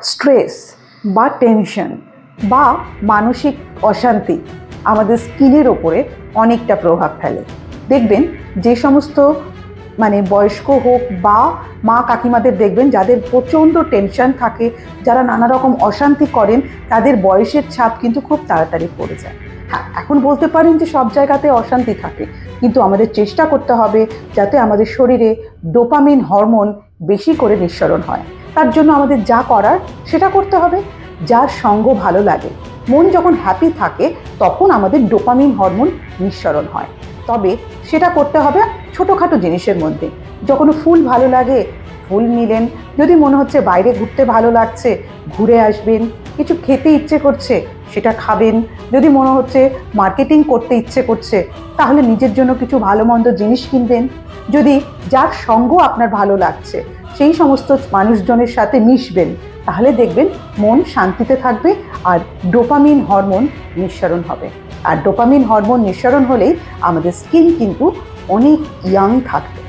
Stress বা tension বা মানসিক অশান্তি আমাদের স্কিনের ওপরে অনেকটা প্রভাব ফেলে। দেখবেন যে সমস্ত বয়স্ক হোক বা মা কাকিমাদের দেখবেন যাদের প্রচণ্ড টেনশন থাকে, যারা নানা রকম অশান্তি করেন, তাদের বয়সের ছাপ কিন্তু খুব তাড়াতাড়ি পড়ে যায়। হ্যাঁ, এখন বলতে পারেন যে সব জায়গাতে অশান্তি থাকে, কিন্তু আমাদের চেষ্টা করতে হবে যাতে আমাদের শরীরে ডোপামিন হরমোন বেশি করে নিঃসরণ হয়। তার জন্য আমাদের যা করার সেটা করতে হবে। যার সঙ্গ ভালো লাগে, মন যখন হ্যাপি থাকে তখন আমাদের ডোপামিন হরমোন নিঃসরণ হয়। তবে সেটা করতে হবে ছোটোখাটো জিনিসের মধ্যে। যখন ফুল ভালো লাগে ফুল নিলেন, যদি মনে হচ্ছে বাইরে ঘুরতে ভালো লাগছে ঘুরে আসবেন, কিছু খেতে ইচ্ছে করছে সেটা খাবেন, যদি মনে হচ্ছে মার্কেটিং করতে ইচ্ছে করছে তাহলে নিজের জন্য কিছু ভালো মন্দ জিনিস কিনবেন। যদি যার সঙ্গ আপনার ভালো লাগছে সেই সমস্ত মানুষজনের সাথে মিশবেন, তাহলে দেখবেন মন শান্তিতে থাকবে আর ডোপামিন হরমোন নিঃসরণ হবে। আর ডোপামিন হরমোন নিঃসরণ হলেই আমাদের স্কিন কিন্তু অনেক ইয়াং থাকবে।